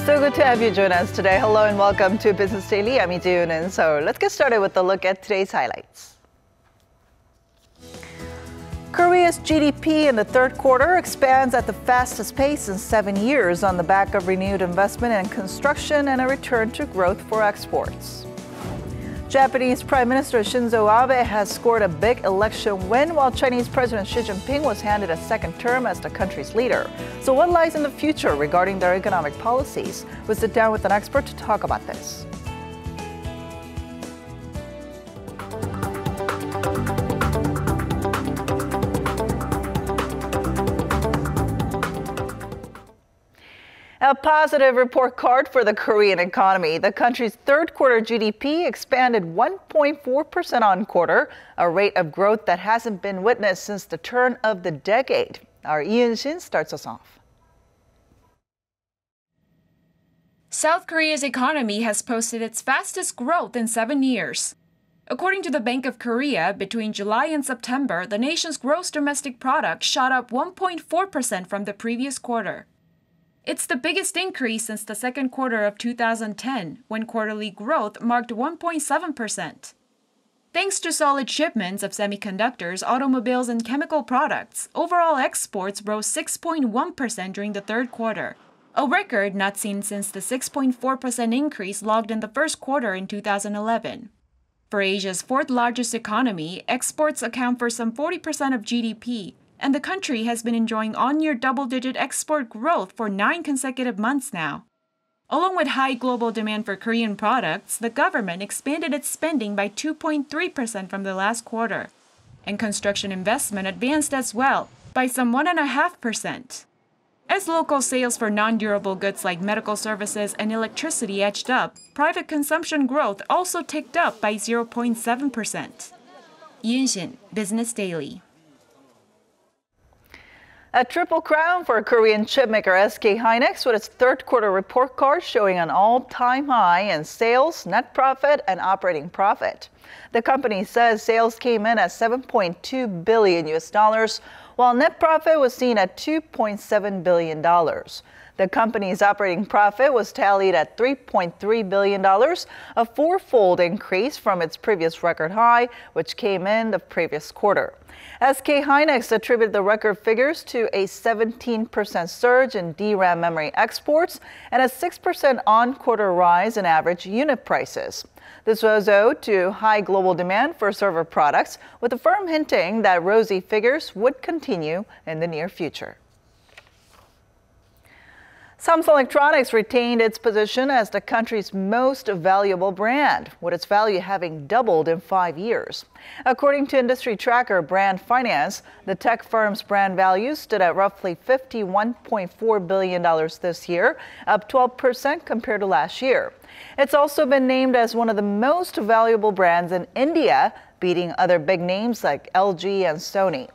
So good to have you join us today. Hello and welcome to Business Daily. I'm Lee Jae-yoon. So let's get started with a look at today's highlights. Korea's GDP in the third quarter expands at the fastest pace in 7 years on the back of renewed investment in construction and a return to growth for exports. Japanese Prime Minister Shinzo Abe has scored a big election win while Chinese President Xi Jinping was handed a second term as the country's leader. So what lies in the future regarding their economic policies? We'll sit down with an expert to talk about this. A positive report card for the Korean economy. The country's third quarter GDP expanded 1.4% on quarter, a rate of growth that hasn't been witnessed since the turn of the decade. Our Shin starts us off. South Korea's economy has posted its fastest growth in 7 years. According to the Bank of Korea, between July and September, the nation's gross domestic product shot up 1.4% from the previous quarter. It's the biggest increase since the second quarter of 2010, when quarterly growth marked 1.7%. Thanks to solid shipments of semiconductors, automobiles, and chemical products, overall exports rose 6.1% during the third quarter, a record not seen since the 6.4% increase logged in the first quarter in 2011. For Asia's fourth largest economy, exports account for some 40% of GDP, and the country has been enjoying on-year double-digit export growth for 9 consecutive months now. Along with high global demand for Korean products, the government expanded its spending by 2.3% from the last quarter, and construction investment advanced as well by some 1.5%. As local sales for non-durable goods like medical services and electricity edged up, private consumption growth also ticked up by 0.7%. Shin, Business Daily. A triple crown for Korean chipmaker SK hynix with its third quarter report card showing an all-time high in sales, net profit, and operating profit. The company says sales came in at $7.2 billion, while net profit was seen at $2.7 billion. The company's operating profit was tallied at $3.3 billion, a fourfold increase from its previous record high, which came in the previous quarter. SK hynix attributed the record figures to a 17% surge in DRAM memory exports and a 6% on-quarter rise in average unit prices. This was owed to high global demand for server products, with the firm hinting that rosy figures would continue in the near future. Samsung Electronics retained its position as the country's most valuable brand, with its value having doubled in 5 years. According to industry tracker Brand Finance, the tech firm's brand value stood at roughly $51.4 billion this year, up 12% compared to last year. It's also been named as one of the most valuable brands in India, beating other big names like LG and Sony.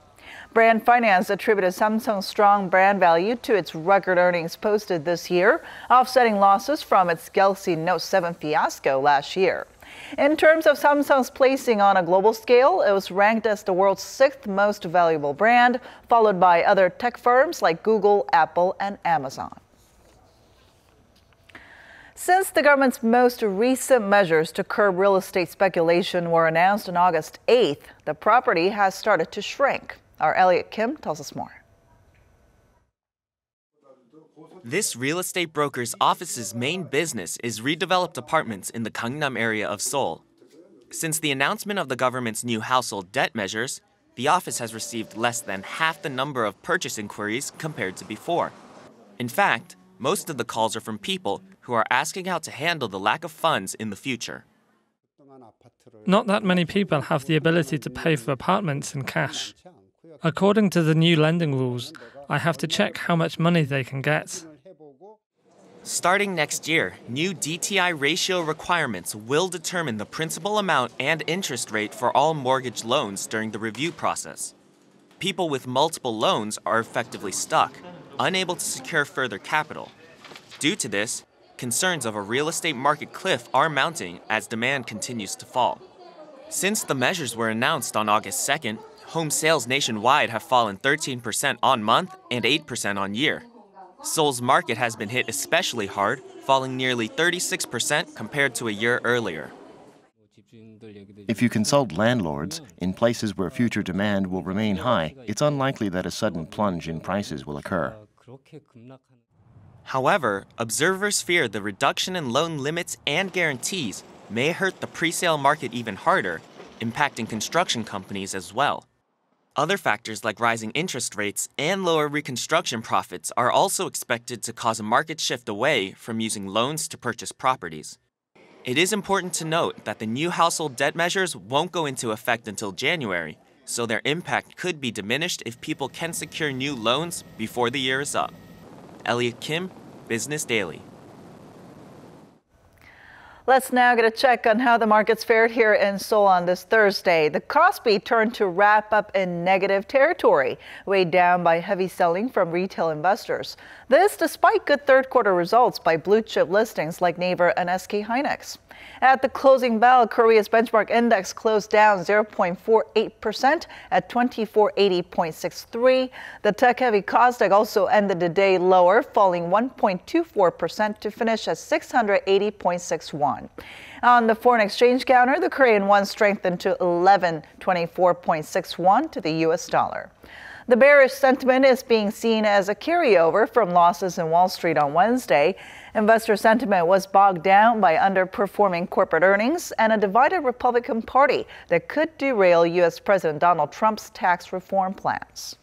Brand Finance attributed Samsung's strong brand value to its record earnings posted this year, offsetting losses from its Galaxy Note 7 fiasco last year. In terms of Samsung's placing on a global scale, it was ranked as the world's 6th most valuable brand, followed by other tech firms like Google, Apple, and Amazon. Since the government's most recent measures to curb real estate speculation were announced on August 8th, the property has started to shrink. Our Elliot Kim tells us more. This real estate broker's office's main business is redeveloped apartments in the Gangnam area of Seoul. Since the announcement of the government's new household debt measures, the office has received less than half the number of purchase inquiries compared to before. In fact, most of the calls are from people who are asking how to handle the lack of funds in the future. Not that many people have the ability to pay for apartments in cash. According to the new lending rules, I have to check how much money they can get. Starting next year, new DTI ratio requirements will determine the principal amount and interest rate for all mortgage loans during the review process. People with multiple loans are effectively stuck, unable to secure further capital. Due to this, concerns of a real estate market cliff are mounting as demand continues to fall. Since the measures were announced on August 2nd, home sales nationwide have fallen 13% on month and 8% on year. Seoul's market has been hit especially hard, falling nearly 36% compared to a year earlier. If you consult landlords, in places where future demand will remain high, it's unlikely that a sudden plunge in prices will occur. However, observers fear the reduction in loan limits and guarantees may hurt the pre-sale market even harder, impacting construction companies as well. Other factors like rising interest rates and lower reconstruction profits are also expected to cause a market shift away from using loans to purchase properties. It is important to note that the new household debt measures won't go into effect until January, so their impact could be diminished if people can secure new loans before the year is up. Elliot Kim, Business Daily. Let's now get a check on how the markets fared here in Seoul on this Thursday. The Kospi turned to wrap up in negative territory, weighed down by heavy selling from retail investors. This despite good third quarter results by blue chip listings like Naver and SK hynix. At the closing bell, Korea's benchmark index closed down 0.48% at 2480.63. The tech-heavy Kosdaq also ended the day lower, falling 1.24% to finish at 680.61. On the foreign exchange counter, the Korean won strengthened to 1124.61 to the U.S. dollar. The bearish sentiment is being seen as a carryover from losses in Wall Street on Wednesday. Investor sentiment was bogged down by underperforming corporate earnings and a divided Republican Party that could derail U.S. President Donald Trump's tax reform plans.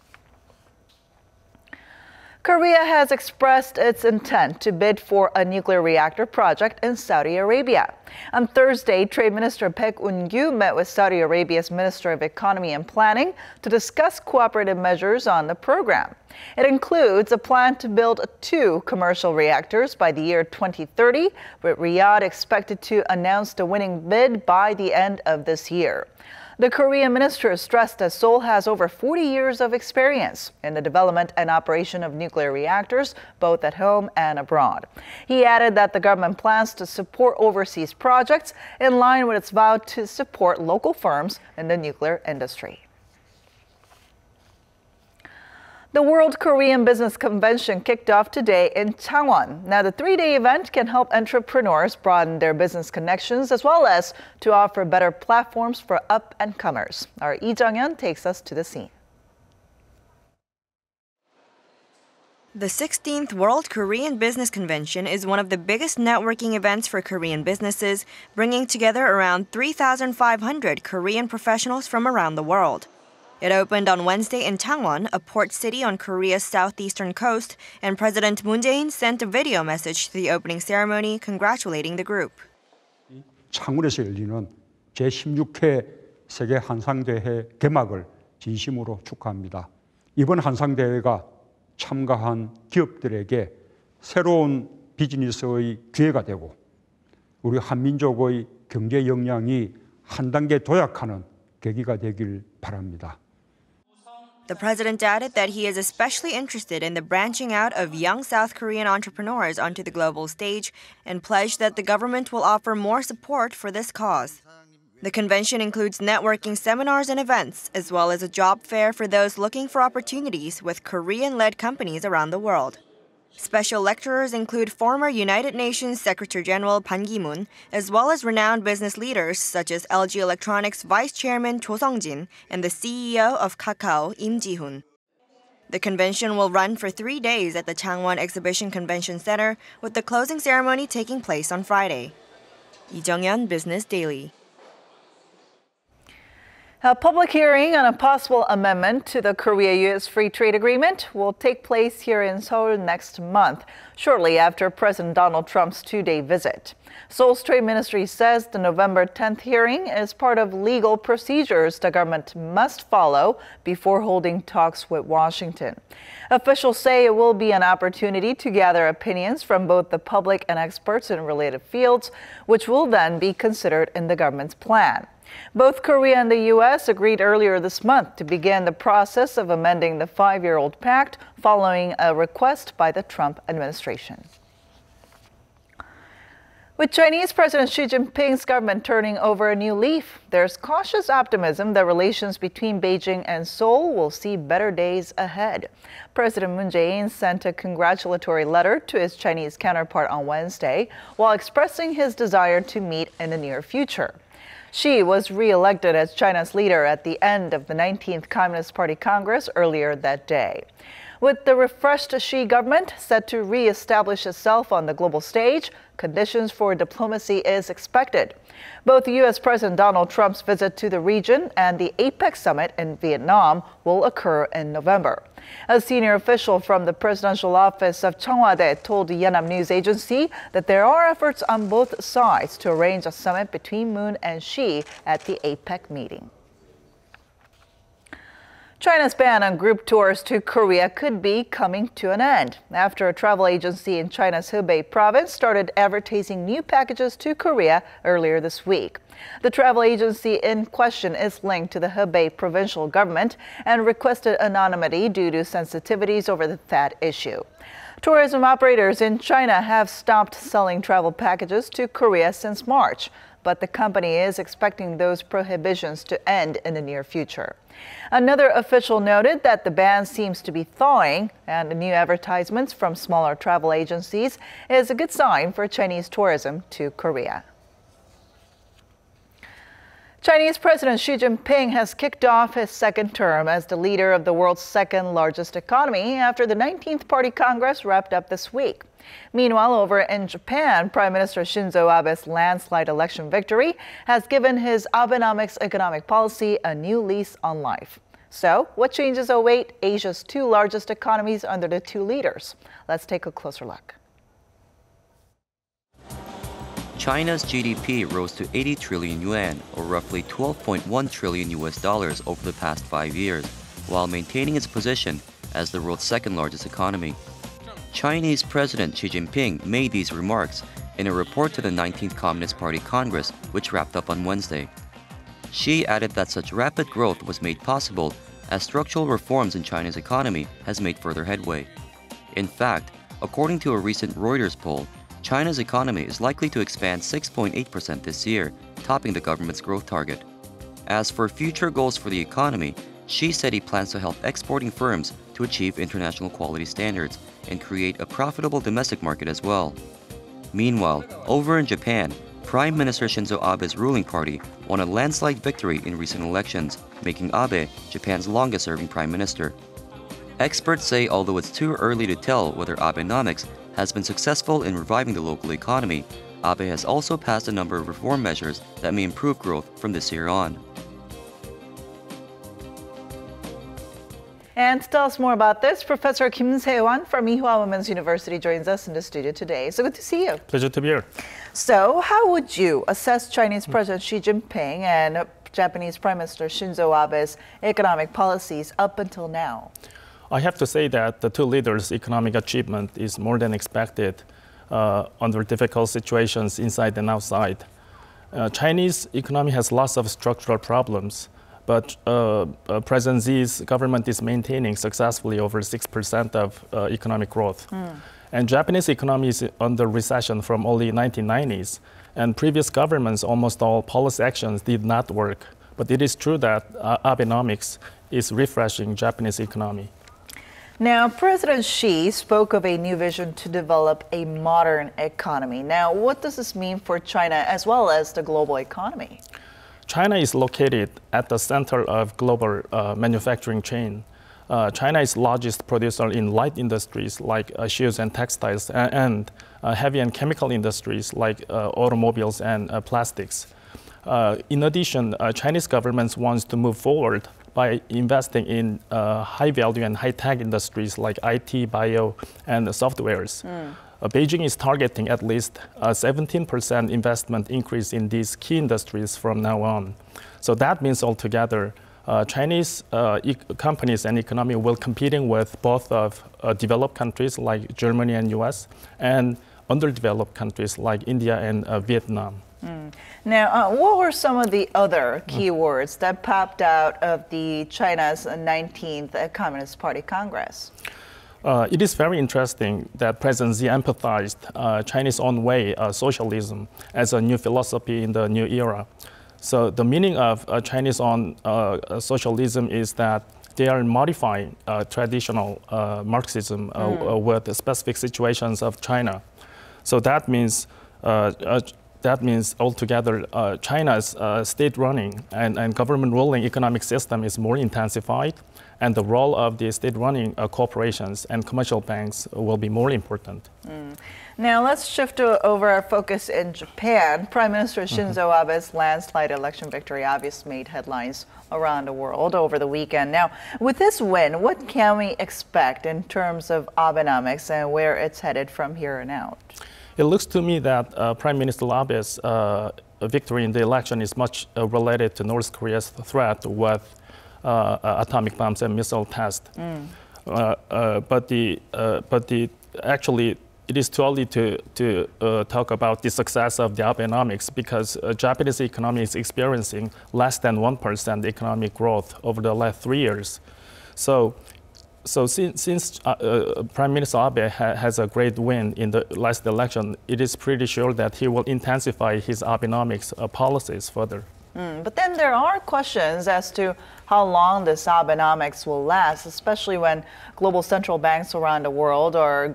Korea has expressed its intent to bid for a nuclear reactor project in Saudi Arabia. On Thursday, Trade Minister Baek Eun-kyu met with Saudi Arabia's Minister of Economy and Planning to discuss cooperative measures on the program. It includes a plan to build 2 commercial reactors by the year 2030, with Riyadh expected to announce the winning bid by the end of this year. The Korean minister stressed that Seoul has over 40 years of experience in the development and operation of nuclear reactors, both at home and abroad. He added that the government plans to support overseas projects in line with its vow to support local firms in the nuclear industry. The World Korean Business Convention kicked off today in Changwon. Now, the 3-day event can help entrepreneurs broaden their business connections as well as to offer better platforms for up-and-comers. Our Lee Jung-hyun takes us to the scene. The 16th World Korean Business Convention is one of the biggest networking events for Korean businesses, bringing together around 3,500 Korean professionals from around the world. It opened on Wednesday in Changwon, a port city on Korea's southeastern coast, and President Moon Jae-in sent a video message to the opening ceremony congratulating the group. 창원에서 열리는 제16회 세계 한상대회 개막을 진심으로 축하합니다. 이번 한상대회가 참가한 기업들에게 새로운 비즈니스의 기회가 되고 우리 한민족의 경제 역량이 한 단계 도약하는 계기가 되길 바랍니다. The president added that he is especially interested in the branching out of young South Korean entrepreneurs onto the global stage and pledged that the government will offer more support for this cause. The convention includes networking seminars and events, as well as a job fair for those looking for opportunities with Korean-led companies around the world. Special lecturers include former United Nations Secretary-General Ban Ki-moon, as well as renowned business leaders such as LG Electronics Vice Chairman Cho Sung-jin and the CEO of Kakao, Im Ji-hoon. The convention will run for 3 days at the Changwon Exhibition Convention Center, with the closing ceremony taking place on Friday. Lee Jung-hyun, Business Daily. A public hearing on a possible amendment to the Korea-U.S. Free Trade Agreement will take place here in Seoul next month, shortly after President Donald Trump's 2-day visit. Seoul's Trade Ministry says the November 10th hearing is part of legal procedures the government must follow before holding talks with Washington. Officials say it will be an opportunity to gather opinions from both the public and experts in related fields, which will then be considered in the government's plan. Both Korea and the U.S. agreed earlier this month to begin the process of amending the 5-year-old pact following a request by the Trump administration. With Chinese President Xi Jinping's government turning over a new leaf, there's cautious optimism that relations between Beijing and Seoul will see better days ahead. President Moon Jae-in sent a congratulatory letter to his Chinese counterpart on Wednesday while expressing his desire to meet in the near future. Xi was re-elected as China's leader at the end of the 19th Communist Party Congress earlier that day. With the refreshed Xi government set to re-establish itself on the global stage, conditions for diplomacy is expected. Both U.S. President Donald Trump's visit to the region and the APEC summit in Vietnam will occur in November. A senior official from the presidential office of Cheongwade told the Yonhap News Agency that there are efforts on both sides to arrange a summit between Moon and Xi at the APEC meeting. China's ban on group tours to Korea could be coming to an end after a travel agency in China's Hebei province started advertising new packages to Korea earlier this week. The travel agency in question is linked to the Hebei provincial government and requested anonymity due to sensitivities over that issue. Tourism operators in China have stopped selling travel packages to Korea since March, but the company is expecting those prohibitions to end in the near future. Another official noted that the ban seems to be thawing, and the new advertisements from smaller travel agencies is a good sign for Chinese tourism to Korea. Chinese President Xi Jinping has kicked off his second term as the leader of the world's second largest economy after the 19th Party Congress wrapped up this week. Meanwhile, over in Japan, Prime Minister Shinzo Abe's landslide election victory has given his Abenomics economic policy a new lease on life. So, what changes await Asia's two largest economies under the two leaders? Let's take a closer look. China's GDP rose to 80 trillion yuan, or roughly $12.1 trillion over the past 5 years, while maintaining its position as the world's second largest economy. Chinese President Xi Jinping made these remarks in a report to the 19th Communist Party Congress, which wrapped up on Wednesday. Xi added that such rapid growth was made possible as structural reforms in China's economy has made further headway. In fact, according to a recent Reuters poll, China's economy is likely to expand 6.8% this year, topping the government's growth target. As for future goals for the economy, Xi said he plans to help exporting firms to achieve international quality standards and create a profitable domestic market as well. Meanwhile, over in Japan, Prime Minister Shinzo Abe's ruling party won a landslide victory in recent elections, making Abe Japan's longest-serving prime minister. Experts say although it's too early to tell whether Abenomics has been successful in reviving the local economy, Abe has also passed a number of reform measures that may improve growth from this year on. And to tell us more about this, Professor Kim Se-wan from Ewha Women's University joins us in the studio today. So good to see you. Pleasure to be here. So how would you assess Chinese President Xi Jinping and Japanese Prime Minister Shinzo Abe's economic policies up until now? I have to say that the two leaders' economic achievement is more than expected under difficult situations inside and outside. Chinese economy has lots of structural problems, but President Xi's government is maintaining successfully over 6% of economic growth. And Japanese economy is under recession from early 1990s, and previous governments, almost all policy actions did not work. But it is true that Abenomics is refreshing Japanese economy. Now, President Xi spoke of a new vision to develop a modern economy. Now, what does this mean for China as well as the global economy? China is located at the center of global manufacturing chain. China is largest producer in light industries like shoes and textiles, and heavy and chemical industries like automobiles and plastics. In addition, Chinese government wants to move forward by investing in high-value and high-tech industries like IT, bio, and softwares. Beijing is targeting at least a 17% investment increase in these key industries from now on. So that means altogether, Chinese companies and economy will competing with both of developed countries like Germany and US and underdeveloped countries like India and Vietnam. Now, what were some of the other keywords that popped out of the China's 19th Communist Party Congress? It is very interesting that President Xi emphasized Chinese own way socialism as a new philosophy in the new era. So the meaning of Chinese own socialism is that they are modifying traditional Marxism with the specific situations of China. So that means altogether China's state-running and government-ruling economic system is more intensified, and the role of the state-running corporations and commercial banks will be more important. Now let's shift over our focus in Japan. Prime Minister Shinzo Abe's landslide election victory obviously made headlines around the world over the weekend. Now, with this win, what can we expect in terms of Abenomics and where it's headed from here on out? It looks to me that Prime Minister Abe's victory in the election is much related to North Korea's threat with atomic bombs and missile tests. Actually, it is too early to talk about the success of the Abenomics because Japanese economy is experiencing less than 1% economic growth over the last 3 years. So since Prime Minister Abe has a great win in the last election, it is pretty sure that he will intensify his Abenomics policies further. But then there are questions as to how long this Abenomics will last, especially when global central banks around the world are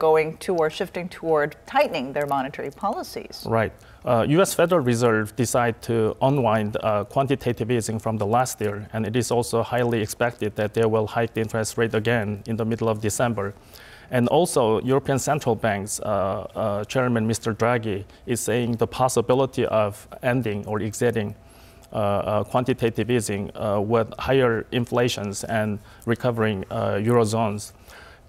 shifting toward tightening their monetary policies. Right. U.S. Federal Reserve decided to unwind quantitative easing from the last year, and it is also highly expected that they will hike the interest rate again in the middle of December. And also, European Central Bank's Chairman Mr. Draghi is saying the possibility of ending or exiting quantitative easing with higher inflations and recovering eurozones.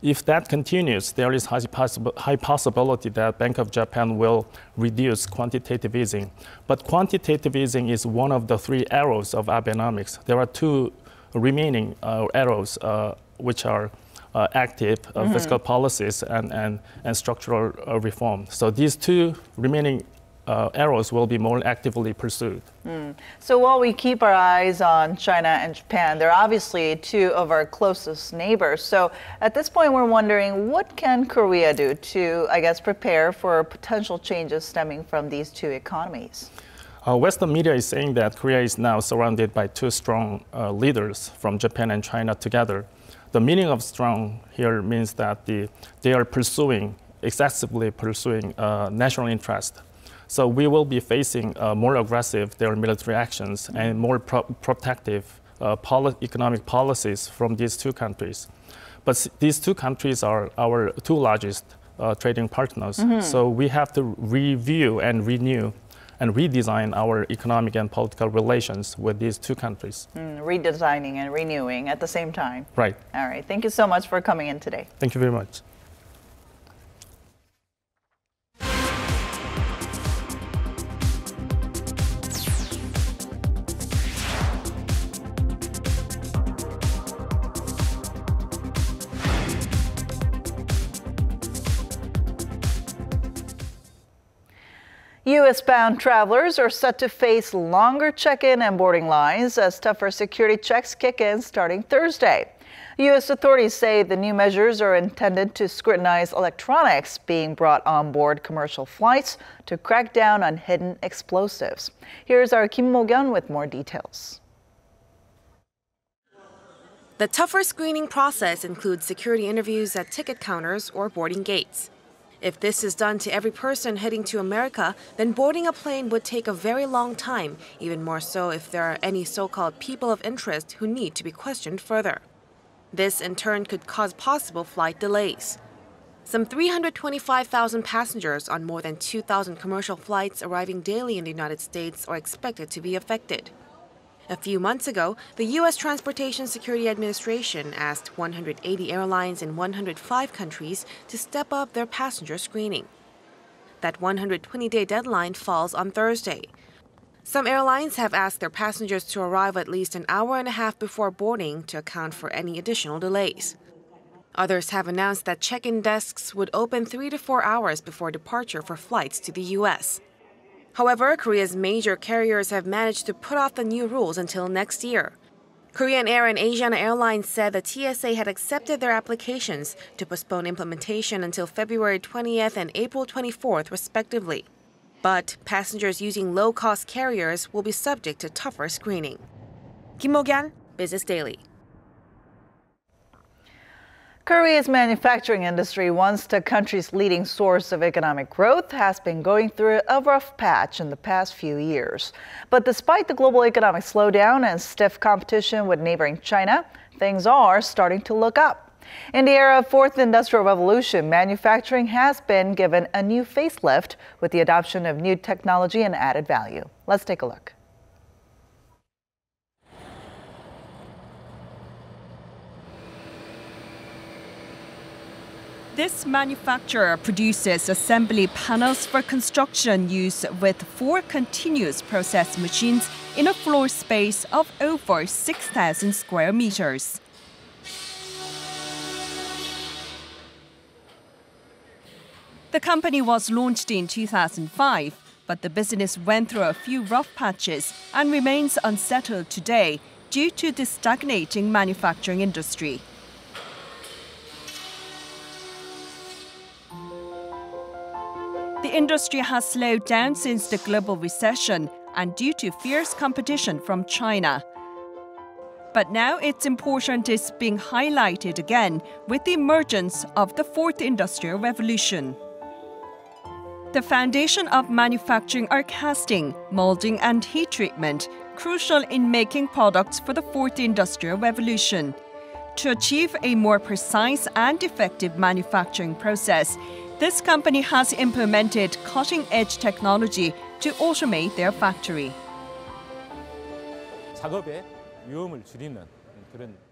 If that continues, there is high possibility that Bank of Japan will reduce quantitative easing. But quantitative easing is one of the 3 arrows of Abenomics. There are 2 remaining arrows, which are active fiscal policies and structural reform. So these 2 remaining arrows will be more actively pursued. So while we keep our eyes on China and Japan, they're obviously 2 of our closest neighbors. So at this point, we're wondering, what can Korea do to, I guess, prepare for potential changes stemming from these 2 economies? Western media is saying that Korea is now surrounded by 2 strong leaders from Japan and China together. The meaning of strong here means that they are excessively pursuing national interest. So we will be facing more aggressive their military actions and more protective economic policies from these 2 countries. But these 2 countries are our 2 largest trading partners. So we have to review and renew and redesign our economic and political relations with these 2 countries. Redesigning and renewing at the same time. Right. All right. Thank you so much for coming in today. Thank you very much. U.S.-bound travelers are set to face longer check-in and boarding lines as tougher security checks kick in starting Thursday. U.S. authorities say the new measures are intended to scrutinize electronics being brought on board commercial flights to crack down on hidden explosives. Here's our Kim Mo-gyun with more details. The tougher screening process includes security interviews at ticket counters or boarding gates. If this is done to every person heading to America, then boarding a plane would take a very long time, even more so if there are any so-called people of interest who need to be questioned further. This, in turn, could cause possible flight delays. Some 325,000 passengers on more than 2,000 commercial flights arriving daily in the United States are expected to be affected. A few months ago, the U.S. Transportation Security Administration asked 180 airlines in 105 countries to step up their passenger screening. That 120-day deadline falls on Thursday. Some airlines have asked their passengers to arrive at least an hour and a half before boarding to account for any additional delays. Others have announced that check-in desks would open 3 to 4 hours before departure for flights to the U.S. However, Korea's major carriers have managed to put off the new rules until next year. Korean Air and Asiana Airlines said the TSA had accepted their applications to postpone implementation until February 20th and April 24th, respectively. But passengers using low-cost carriers will be subject to tougher screening. Kim Mo-gyan, Business Daily. Korea's manufacturing industry, once the country's leading source of economic growth, has been going through a rough patch in the past few years. But despite the global economic slowdown and stiff competition with neighboring China, things are starting to look up. In the era of Fourth Industrial Revolution, manufacturing has been given a new facelift with the adoption of new technology and added value. Let's take a look. This manufacturer produces assembly panels for construction use with 4 continuous process machines in a floor space of over 6,000 square meters. The company was launched in 2005, but the business went through a few rough patches and remains unsettled today due to the stagnating manufacturing industry. The industry has slowed down since the global recession and due to fierce competition from China. But now its importance is being highlighted again with the emergence of the Fourth Industrial Revolution. The foundation of manufacturing are casting, molding and heat treatment, crucial in making products for the Fourth Industrial Revolution. To achieve a more precise and effective manufacturing process, this company has implemented cutting-edge technology to automate their factory.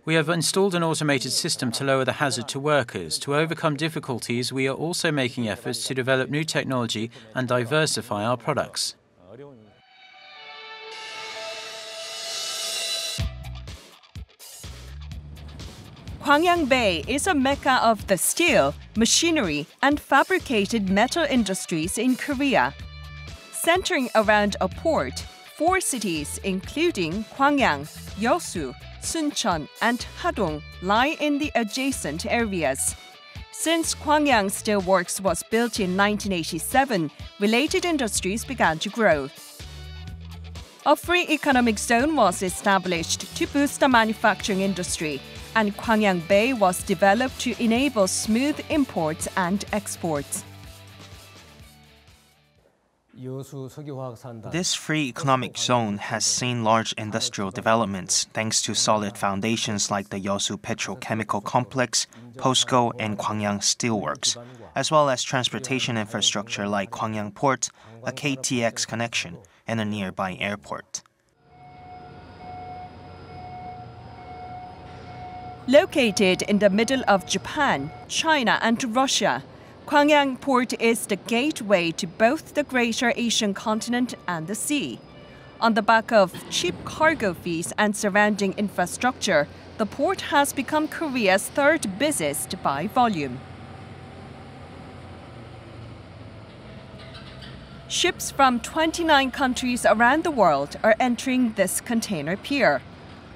We have installed an automated system to lower the hazard to workers. To overcome difficulties, we are also making efforts to develop new technology and diversify our products. Gwangyang Bay is a mecca of the steel, machinery, and fabricated metal industries in Korea. Centering around a port, 4 cities, including Gwangyang, Yeosu, Suncheon, and Hadong, lie in the adjacent areas. Since Gwangyang Steel Works was built in 1987, related industries began to grow. A free economic zone was established to boost the manufacturing industry, and Gwangyang Bay was developed to enable smooth imports and exports. This free economic zone has seen large industrial developments thanks to solid foundations like the Yeosu Petrochemical Complex, POSCO, and Gwangyang Steelworks, as well as transportation infrastructure like Gwangyang Port, a KTX connection, and a nearby airport. Located in the middle of Japan, China, and Russia, Gwangyang Port is the gateway to both the greater Asian continent and the sea. On the back of cheap cargo fees and surrounding infrastructure, the port has become Korea's 3rd busiest by volume. Ships from 29 countries around the world are entering this container pier.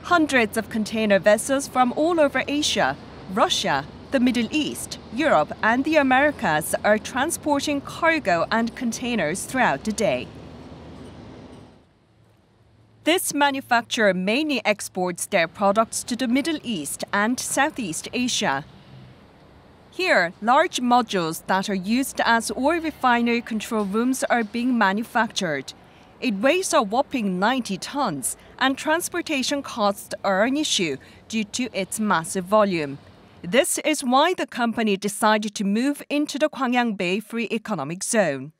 Hundreds of container vessels from all over Asia, Russia, the Middle East, Europe, and the Americas are transporting cargo and containers throughout the day. This manufacturer mainly exports their products to the Middle East and Southeast Asia. Here, large modules that are used as oil refinery control rooms are being manufactured. It weighs a whopping 90 tons, and transportation costs are an issue due to its massive volume. This is why the company decided to move into the Gwangyang Bay Free Economic Zone.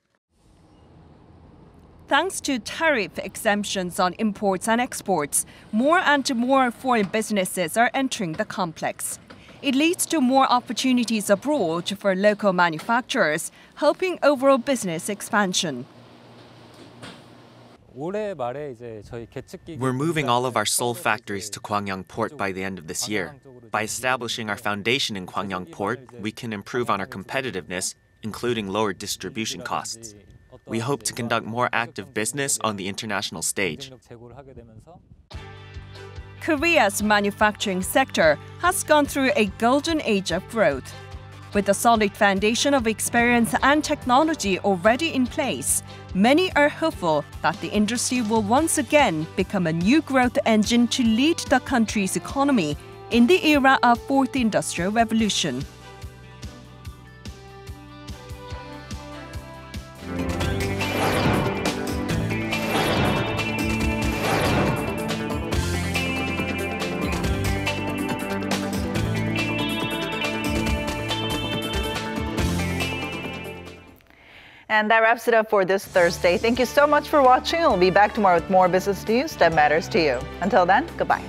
Thanks to tariff exemptions on imports and exports, more and more foreign businesses are entering the complex. It leads to more opportunities abroad for local manufacturers, helping overall business expansion. We're moving all of our Seoul factories to Gwangyang Port by the end of this year. By establishing our foundation in Gwangyang Port, we can improve on our competitiveness, including lower distribution costs. We hope to conduct more active business on the international stage. Korea's manufacturing sector has gone through a golden age of growth. With a solid foundation of experience and technology already in place, many are hopeful that the industry will once again become a new growth engine to lead the country's economy in the era of Fourth Industrial Revolution. And that wraps it up for this Thursday. Thank you so much for watching. We'll be back tomorrow with more business news that matters to you. Until then, goodbye.